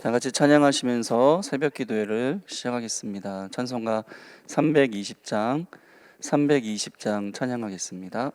다 같이 찬양하시면서 새벽 기도회를 시작하겠습니다. 찬송가 320장 찬양하겠습니다.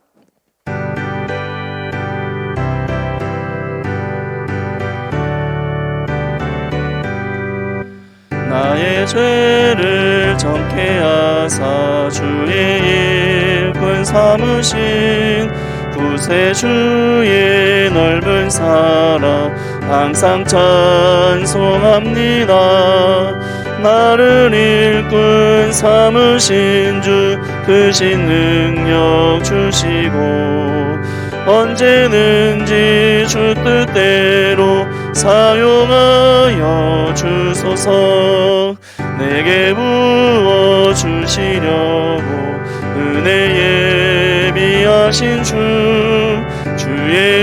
나의 죄를 정케 하사 주의 일꾼 삼으신 구세주의 넓은 사랑 항상 찬송합니다. 나를 일꾼 삼으신 주 크신 능력 주시고 언제든지 주 뜻대로 사용하여 주소서. 내게 부어 주시려고 은혜 예비하신 주의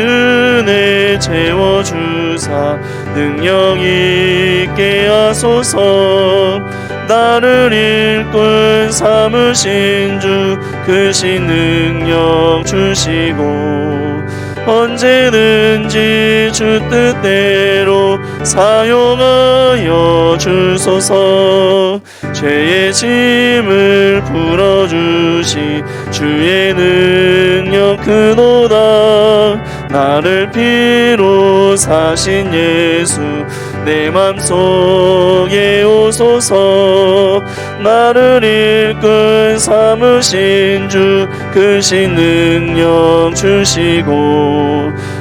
은혜 채워주사 능력 있게 하소서. 나를 일꾼 삼으신 주 크신 능력 주시고 언제든지 주 뜻대로 사용하여 주소서. 죄의 짐을 풀어주시 주의 능력 크도다. 나를 피로 사신 예수 내 맘속에 오소서. 나를 일꾼 삼으신 주 크신 능력 주시고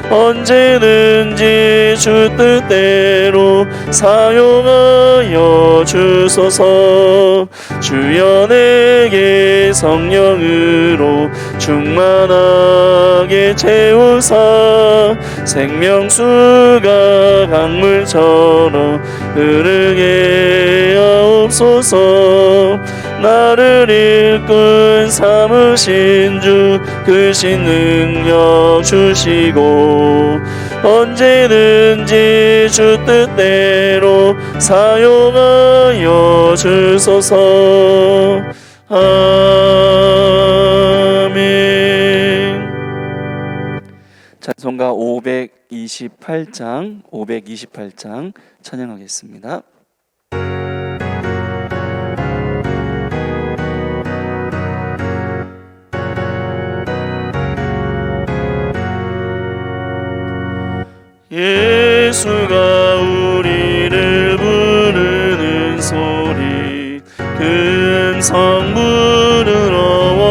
언제든지 주 뜻대로 사용하여 주소서. 주여 내게 성령으로 충만하게 채우사 생명수가 강물처럼 흐르게 하옵소서. 나를 일꾼 삼으신 주 크신 능력 주시고 언제든지 주 뜻대로 사용하여 주소서. 아멘. 찬송가 528장 찬양하겠습니다. 예수가 우리를 부르는 소리 금성 부르러워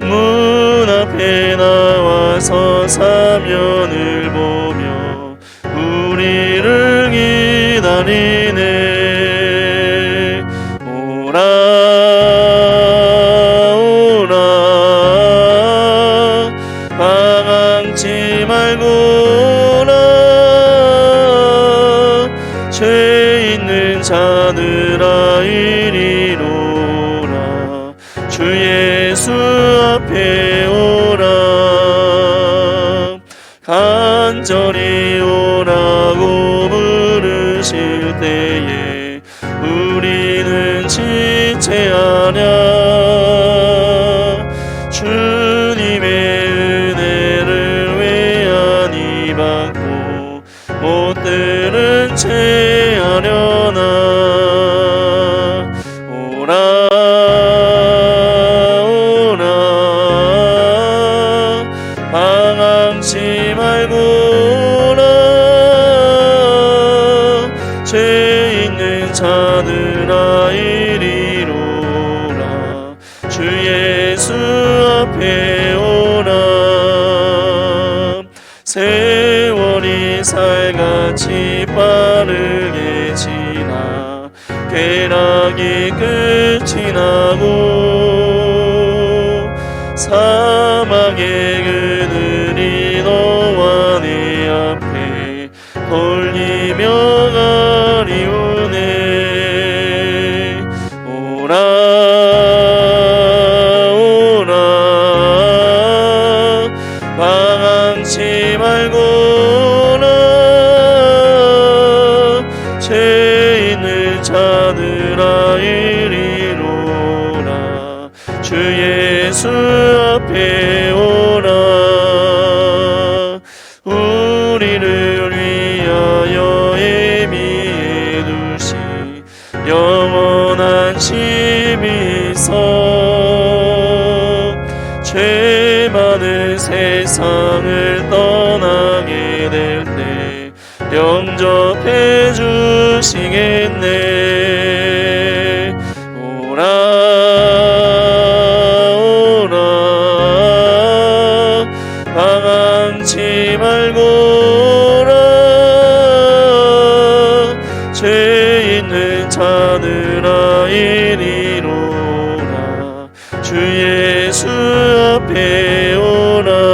문 앞에 나와서 사면을 보며 우리를 기다리네. 오라 방황치 말고라. 죄 있는 자들아 이리로라. 주 예수 앞에 오라. 간절히 오라고 부르실 때에 우리는 지체하랴. 주님의 은혜를 왜 아니 받고 못 들은 채 하려나. 오라 방황치 말고라. 죄 있는 자들아 이리로라. 주 예수 앞에 오라. 세월이 살같이 빠르게 지나 쾌락이 끝이 나고 사막의 그늘이 너와 내 앞에 걸리며 가리우네. 오라 방황치 말고라. 죄 있는 자들아 이리로라. 주 예수 앞에 오라. 우리를 위하여 세상을 떠나게 될 때 영접해 주시겠네. 오라 오라 방황치 말고라. 죄 있는 자들아 이리로라. 주 예수 앞에 오라.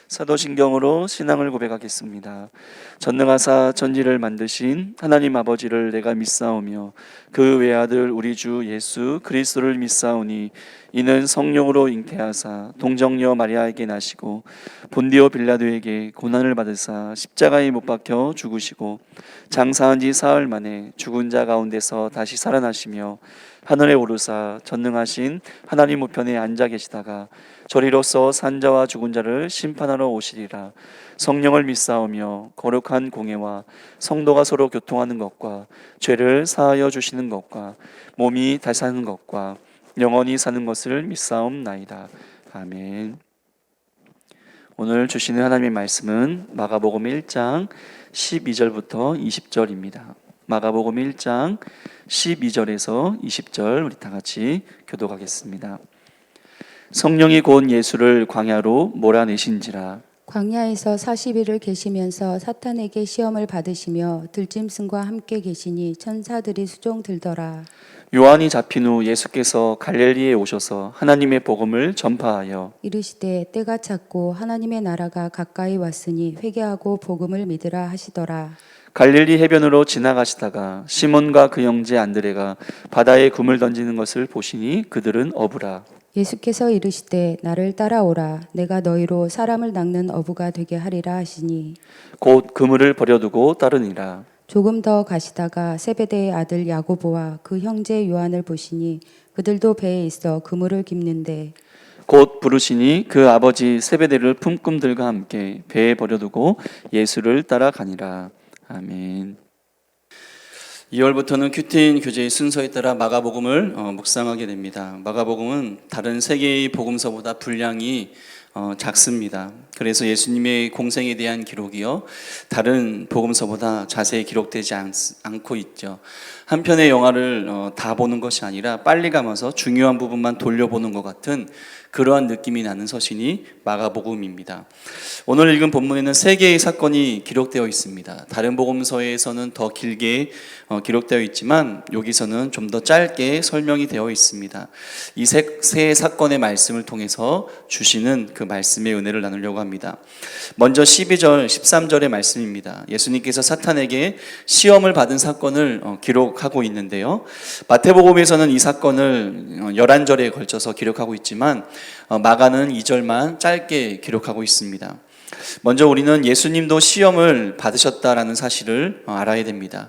사도신경으로 신앙을 고백하겠습니다. 전능하사 천지를 만드신 하나님 아버지를 내가 믿사오며 그 외아들 우리 주 예수 그리스도를 믿사오니 이는 성령으로 잉태하사 동정녀 마리아에게 나시고 본디오 빌라도에게 고난을 받으사 십자가에 못 박혀 죽으시고 장사한 지 사흘 만에 죽은 자 가운데서 다시 살아나시며 하늘에 오르사 전능하신 하나님 우편에 앉아 계시다가 저리로서 산자와 죽은 자를 심판하러 오시리라. 성령을 믿사오며 거룩한 공예와 성도가 서로 교통하는 것과 죄를 사하여 주시는 것과 몸이 다시 사는 것과 영원히 사는 것을 믿사옵나이다. 아멘. 오늘 주시는 하나님의 말씀은 마가복음 1장 12절부터 20절입니다. 마가복음 1장 12절에서 20절 우리 다 같이 교독하겠습니다. 성령이 곧 예수를 광야로 몰아내신지라. 광야에서 40일을 계시면서 사탄에게 시험을 받으시며 들짐승과 함께 계시니 천사들이 수종 들더라. 요한이 잡힌 후 예수께서 갈릴리에 오셔서 하나님의 복음을 전파하여 이르시되 때가 찼고 하나님의 나라가 가까이 왔으니 회개하고 복음을 믿으라 하시더라. 갈릴리 해변으로 지나가시다가 시몬과 그 형제 안드레가 바다에 굼을 던지는 것을 보시니 그들은 어부라. 예수께서 이르시되 나를 따라오라. 내가 너희로 사람을 낚는 어부가 되게 하리라 하시니 곧 그물을 버려두고 따르니라. 조금 더 가시다가 세베대의 아들 야고보와 그 형제 요한을 보시니 그들도 배에 있어 그물을 깁는데 곧 부르시니 그 아버지 세베대를 품꾼들과 함께 배에 버려두고 예수를 따라가니라. 아멘. 2월부터는 큐틴 교재의 순서에 따라 마가복음을 묵상하게 됩니다. 마가복음은 다른 세 개의 복음서보다 분량이 작습니다. 그래서 예수님의 공생에 대한 기록이요 다른 복음서보다 자세히 기록되지 않고 있죠. 한 편의 영화를 다 보는 것이 아니라 빨리 감아서 중요한 부분만 돌려보는 것 같은 그러한 느낌이 나는 서신이 마가복음입니다. 오늘 읽은 본문에는 세 개의 사건이 기록되어 있습니다. 다른 복음서에서는 더 길게 기록되어 있지만 여기서는 좀 더 짧게 설명이 되어 있습니다. 이 세 사건의 말씀을 통해서 주시는 그 말씀의 은혜를 나누려고 합니다. 먼저 12절, 13절의 말씀입니다. 예수님께서 사탄에게 시험을 받은 사건을 기록하고 있는데요. 마태복음에서는 이 사건을 11절에 걸쳐서 기록하고 있지만 마가는 2절만 짧게 기록하고 있습니다. 먼저 우리는 예수님도 시험을 받으셨다라는 사실을 알아야 됩니다.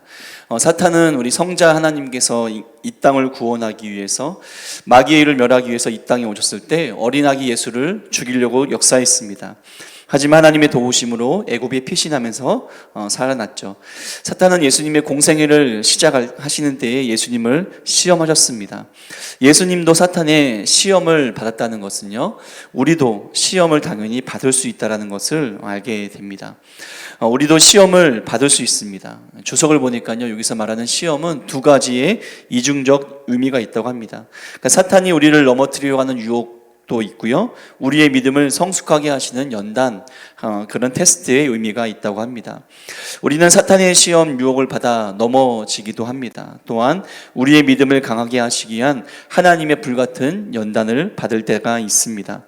사탄은 우리 성자 하나님께서 이 땅을 구원하기 위해서 마귀의 일을 멸하기 위해서 이 땅에 오셨을 때 어린아기 예수를 죽이려고 역사했습니다. 하지만 하나님의 도우심으로 애굽에 피신하면서 살아났죠. 사탄은 예수님의 공생애를 시작하시는 때에 예수님을 시험하셨습니다. 예수님도 사탄의 시험을 받았다는 것은요, 우리도 시험을 당연히 받을 수 있다는 것을 알게 됩니다. 우리도 시험을 받을 수 있습니다. 주석을 보니까요, 여기서 말하는 시험은 두 가지의 이중적 의미가 있다고 합니다. 그러니까 사탄이 우리를 넘어뜨리려고 하는 유혹도 있고요, 우리의 믿음을 성숙하게 하시는 연단, 그런 테스트의 의미가 있다고 합니다. 우리는 사탄의 시험 유혹을 받아 넘어지기도 합니다. 또한 우리의 믿음을 강하게 하시기 위한 하나님의 불같은 연단을 받을 때가 있습니다.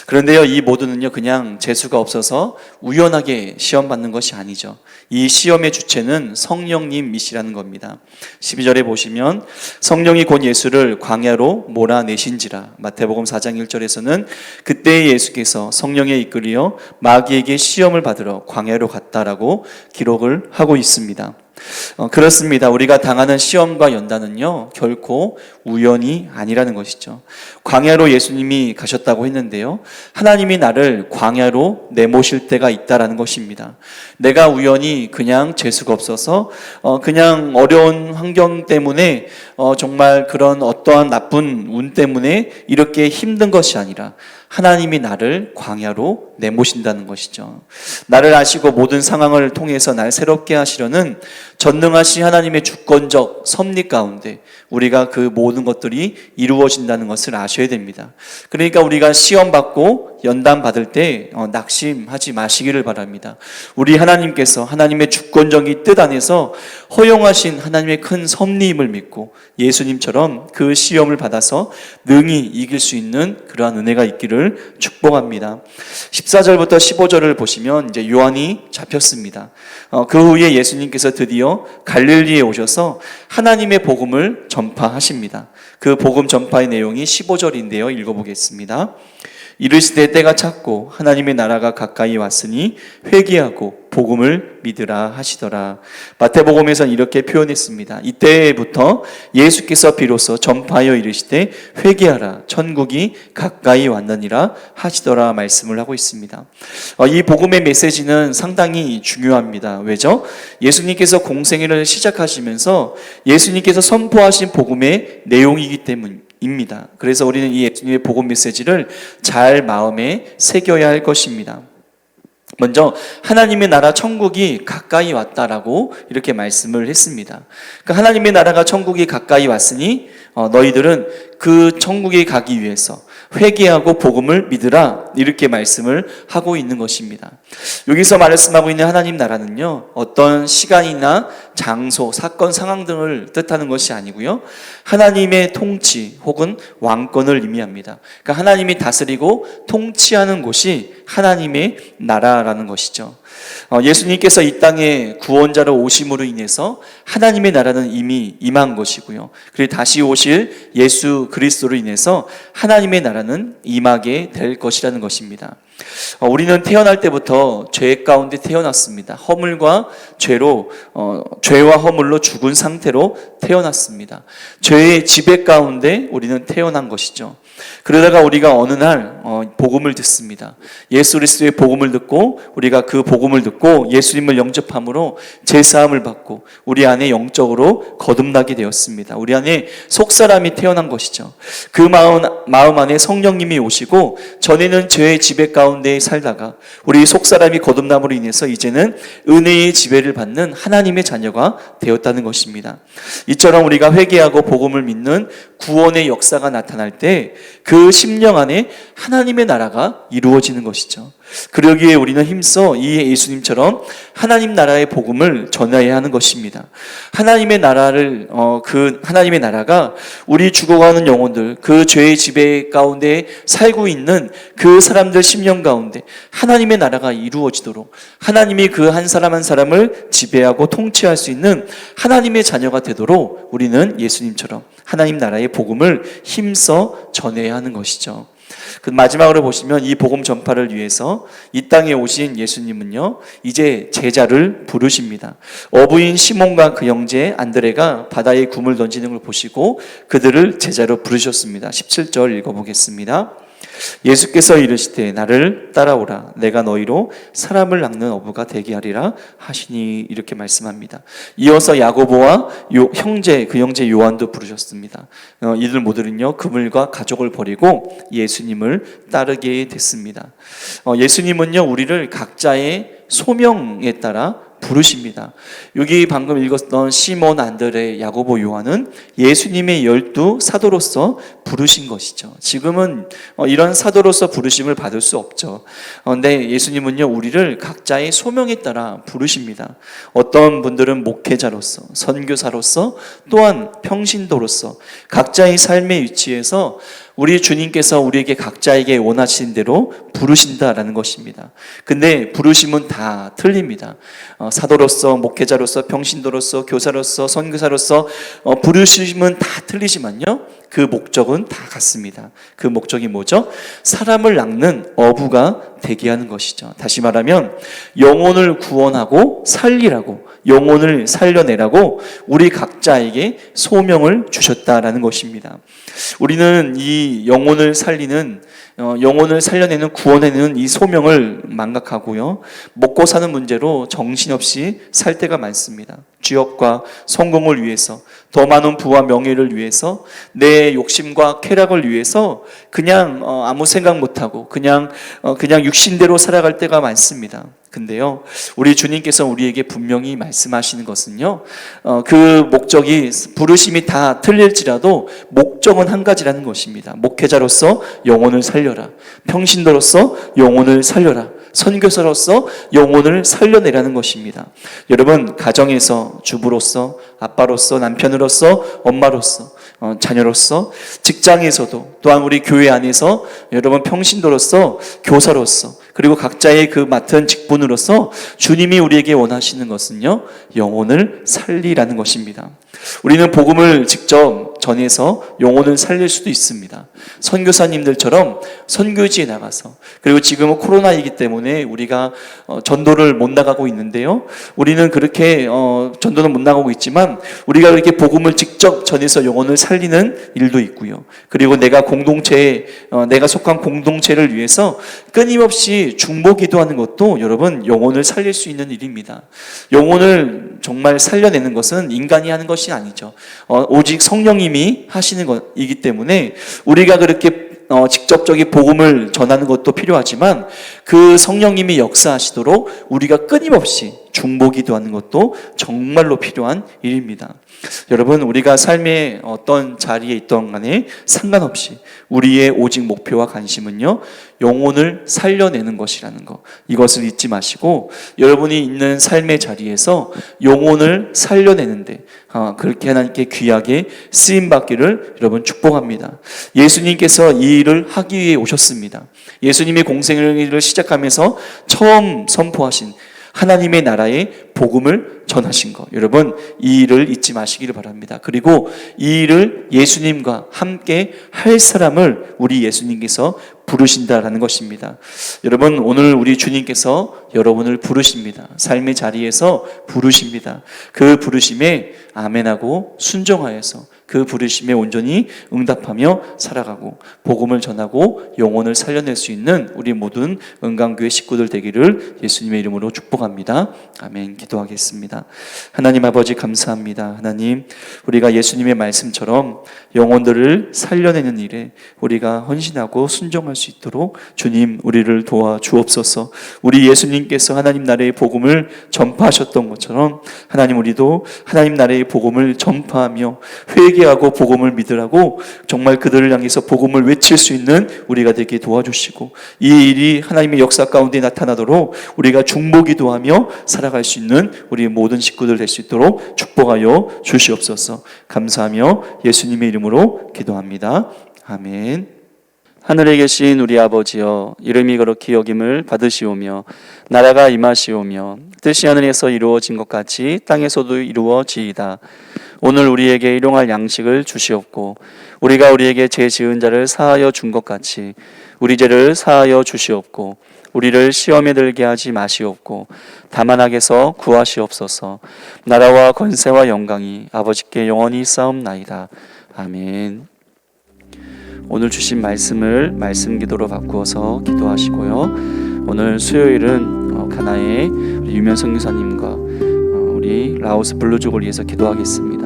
그런데요, 이 모두는요 그냥 재수가 없어서 우연하게 시험 받는 것이 아니죠. 이 시험의 주체는 성령님이시라는 겁니다. 12절에 보시면 성령이 곧 예수를 광야로 몰아내신지라. 마태복음 4장 1절에서는 그때 예수께서 성령에 이끌려 마귀에게 시험을 받으러 광야로 갔다라고 기록을 하고 있습니다. 그렇습니다. 우리가 당하는 시험과 연단은요 결코 우연이 아니라는 것이죠. 광야로 예수님이 가셨다고 했는데요, 하나님이 나를 광야로 내모실 때가 있다라는 것입니다. 내가 우연히 그냥 재수가 없어서 그냥 어려운 환경 때문에 정말 그런 어떠한 나쁜 운 때문에 이렇게 힘든 것이 아니라 하나님이 나를 광야로 내모신다는 것이죠. 나를 아시고 모든 상황을 통해서 날 새롭게 하시려는 전능하신 하나님의 주권적 섭리 가운데 우리가 그 모든 것들이 이루어진다는 것을 아셔야 됩니다. 그러니까 우리가 시험 받고 연단 받을 때 낙심하지 마시기를 바랍니다. 우리 하나님께서 하나님의 주권적인 뜻 안에서 허용하신 하나님의 큰 섭리임을 믿고 예수님처럼 그 시험을 받아서 능히 이길 수 있는 그러한 은혜가 있기를 축복합니다. 14절부터 15절을 보시면 이제 요한이 잡혔습니다. 그 후에 예수님께서 드디어 갈릴리에 오셔서 하나님의 복음을 전파하십니다. 그 복음 전파의 내용이 15절인데요. 읽어보겠습니다. 이르시되 때가 찼고 하나님의 나라가 가까이 왔으니 회개하고 복음을 믿으라 하시더라. 마태복음에서는 이렇게 표현했습니다. 이때부터 예수께서 비로소 전파하여 이르시되 회개하라 천국이 가까이 왔느니라 하시더라 말씀을 하고 있습니다. 이 복음의 메시지는 상당히 중요합니다. 왜죠? 예수님께서 공생애를 시작하시면서 예수님께서 선포하신 복음의 내용이기 때문입니다. 그래서 우리는 이 예수님의 복음 메시지를 잘 마음에 새겨야 할 것입니다. 먼저 하나님의 나라 천국이 가까이 왔다라고 이렇게 말씀을 했습니다. 그러니까 하나님의 나라가 천국이 가까이 왔으니 너희들은 그 천국에 가기 위해서 회개하고 복음을 믿으라 이렇게 말씀을 하고 있는 것입니다. 여기서 말씀하고 있는 하나님 나라는요 어떤 시간이나 장소, 사건, 상황 등을 뜻하는 것이 아니고요 하나님의 통치 혹은 왕권을 의미합니다. 그러니까 하나님이 다스리고 통치하는 곳이 하나님의 나라라는 것이죠. 예수님께서 이 땅에 구원자로 오심으로 인해서 하나님의 나라는 이미 임한 것이고요. 그리고 다시 오실 예수 그리스도로 인해서 하나님의 나라는 임하게 될 것이라는 것입니다. 우리는 태어날 때부터 죄 가운데 태어났습니다. 허물과 죄로 죄와 허물로 죽은 상태로 태어났습니다. 죄의 지배 가운데 우리는 태어난 것이죠. 그러다가 우리가 어느 날 복음을 듣습니다. 예수 그리스도의 복음을 듣고 우리가 그 복음을 듣고 예수님을 영접함으로 제사함을 받고 우리 안에 영적으로 거듭나게 되었습니다. 우리 안에 속사람이 태어난 것이죠. 그 마음 안에 성령님이 오시고 전에는 죄의 지배 가운데 살다가 우리 속사람이 거듭남으로 인해서 이제는 은혜의 지배를 받는 하나님의 자녀가 되었다는 것입니다. 이처럼 우리가 회개하고 복음을 믿는 구원의 역사가 나타날 때 그 심령 안에 하나님의 나라가 이루어지는 것이죠. 그러기에 우리는 힘써 이 예수님처럼 하나님 나라의 복음을 전해야 하는 것입니다. 하나님의 나라를 그 하나님의 나라가 우리 죽어가는 영혼들, 그 죄의 지배 가운데 살고 있는 그 사람들 심령 가운데 하나님의 나라가 이루어지도록 하나님이 그 한 사람 한 사람을 지배하고 통치할 수 있는 하나님의 자녀가 되도록 우리는 예수님처럼 하나님 나라의 복음을 힘써 전해야 하는 것이죠. 그 마지막으로 보시면 이 복음 전파를 위해서 이 땅에 오신 예수님은요 이제 제자를 부르십니다. 어부인 시몬과 그 형제 안드레가 바다에 굼을 던지는 걸 보시고 그들을 제자로 부르셨습니다. 17절 읽어보겠습니다. 예수께서 이르시되 나를 따라오라 내가 너희로 사람을 낚는 어부가 되게 하리라 하시니 이렇게 말씀합니다. 이어서 야고보와 형제 그 형제 요한도 부르셨습니다. 이들 모두는요 그물과 가족을 버리고 예수님을 따르게 됐습니다. 예수님은요 우리를 각자의 소명에 따라 부르십니다. 여기 방금 읽었던 시몬, 안드레, 야고보, 요한은 예수님의 12 사도로서 부르신 것이죠. 지금은 이런 사도로서 부르심을 받을 수 없죠. 근데 예수님은요 우리를 각자의 소명에 따라 부르십니다. 어떤 분들은 목회자로서, 선교사로서, 또한 평신도로서 각자의 삶의 위치에서 우리 주님께서 우리에게 각자에게 원하신 대로 부르신다라는 것입니다. 근데 부르심은 다 틀립니다. 사도로서, 목회자로서, 평신도로서, 교사로서, 선교사로서 부르심은 다 틀리지만요 그 목적은 다 같습니다. 그 목적이 뭐죠? 사람을 낚는 어부가 되게 하는 것이죠. 다시 말하면 영혼을 구원하고 살리라고, 영혼을 살려내라고 우리 각자에게 소명을 주셨다라는 것입니다. 우리는 이 영혼을 살리는 영혼을 살려내는 구원해내는 이 소명을 망각하고요, 먹고 사는 문제로 정신없이 살 때가 많습니다. 취업과 성공을 위해서, 더 많은 부와 명예를 위해서, 내 욕심과 쾌락을 위해서 그냥 아무 생각 못하고 그냥 육신대로 살아갈 때가 많습니다. 근데요, 우리 주님께서 우리에게 분명히 말씀하시는 것은요, 그 목적이, 부르심이 다 틀릴지라도 목적은 한 가지라는 것입니다. 목회자로서 영혼을 살려라, 평신도로서 영혼을 살려라, 선교사로서 영혼을 살려내라는 것입니다. 여러분, 가정에서 주부로서, 아빠로서, 남편으로서, 엄마로서, 자녀로서, 직장에서도, 또한 우리 교회 안에서 여러분 평신도로서, 교사로서, 그리고 각자의 그 맡은 직분으로서 주님이 우리에게 원하시는 것은요, 영혼을 살리라는 것입니다. 우리는 복음을 직접 전해서 영혼을 살릴 수도 있습니다. 선교사님들처럼 선교지에 나가서, 그리고 지금은 코로나이기 때문에 우리가 전도를 못 나가고 있는데요, 우리는 그렇게 전도는 못 나가고 있지만 우리가 그렇게 복음을 직접 전해서 영혼을 살리는 일도 있고요. 그리고 내가 속한 공동체를 위해서 끊임없이 중보 기도하는 것도 여러분 영혼을 살릴 수 있는 일입니다. 영혼을 정말 살려내는 것은 인간이 하는 것이 아니죠. 오직 성령님이 하시는 것이기 때문에 우리가 그렇게 직접적인 복음을 전하는 것도 필요하지만 그 성령님이 역사하시도록 우리가 끊임없이 중보기도하는 것도 정말로 필요한 일입니다. 여러분, 우리가 삶의 어떤 자리에 있던 간에 상관없이 우리의 오직 목표와 관심은요, 영혼을 살려내는 것이라는 것, 이것을 잊지 마시고 여러분이 있는 삶의 자리에서 영혼을 살려내는데 그렇게 하나님께 귀하게 쓰임받기를 여러분 축복합니다. 예수님께서 이 일을 하기 위해 오셨습니다. 예수님이 공생애를 시작하면서 처음 선포하신 하나님의 나라의 복음을 전하신 것, 여러분 이 일을 잊지 마시기를 바랍니다. 그리고 이 일을 예수님과 함께 할 사람을 우리 예수님께서 부르신다라는 것입니다. 여러분, 오늘 우리 주님께서 여러분을 부르십니다. 삶의 자리에서 부르십니다. 그 부르심에 아멘하고 순종하여서 그 부르심에 온전히 응답하며 살아가고 복음을 전하고 영혼을 살려낼 수 있는 우리 모든 은강교회 식구들 되기를 예수님의 이름으로 축복합니다. 아멘. 기도하겠습니다. 하나님 아버지, 감사합니다. 하나님, 우리가 예수님의 말씀처럼 영혼들을 살려내는 일에 우리가 헌신하고 순종할 수 있도록 주님 우리를 도와 주옵소서. 우리 예수님께서 하나님 나라의 복음을 전파하셨던 것처럼 하나님, 우리도 하나님 나라의 복음을 전파하며 회개하고 복음을 믿으라고 정말 그들을 향해서 복음을 외칠 수 있는 우리가 되게 도와주시고, 이 일이 하나님의 역사 가운데 나타나도록 우리가 중보기도하며 살아갈 수 있는 우리 모든 식구들 될 수 있도록 축복하여 주시옵소서. 감사하며 예수님의 이름으로 기도합니다. 아멘. 하늘에 계신 우리 아버지여, 이름이 거룩히 여김을 받으시오며 나라가 임하시오며 뜻이 하늘에서 이루어진 것 같이 땅에서도 이루어지이다. 오늘 우리에게 일용할 양식을 주시옵고 우리가 우리에게 죄 지은 자를 사하여 준 것 같이 우리 죄를 사하여 주시옵고 우리를 시험에 들게 하지 마시옵고 다만 악에서 구하시옵소서. 나라와 권세와 영광이 아버지께 영원히 쌓옵나이다. 아멘. 오늘 주신 말씀을 말씀 기도로 바꾸어서 기도하시고요. 오늘 수요일은 가나의 유명 선교사님과 우리 라오스 블루족을 위해서 기도하겠습니다.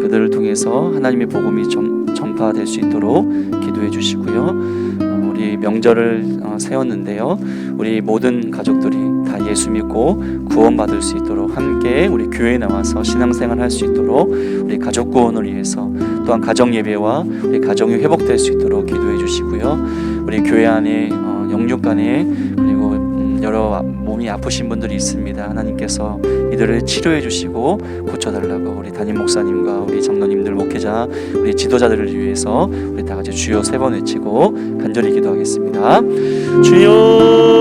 그들을 통해서 하나님의 복음이 전파될 수 있도록 기도해 주시고요. 우리 명절을 세웠는데요, 우리 모든 가족들이 다 예수 믿고 구원받을 수 있도록 함께 우리 교회에 나와서 신앙생활 할 수 있도록 우리 가족 구원을 위해서, 또한 가정 예배와 우리 가정이 회복될 수 있도록 기도해 주시고요. 우리 교회 안에 영육간에 그리고 여러 몸이 아프신 분들이 있습니다. 하나님께서 이들을 치료해 주시고 고쳐달라고 우리 담임 목사님과 우리 장로님들, 목회자, 우리 지도자들을 위해서 우리 다 같이 주여 3번 외치고 간절히 기도하겠습니다. 주여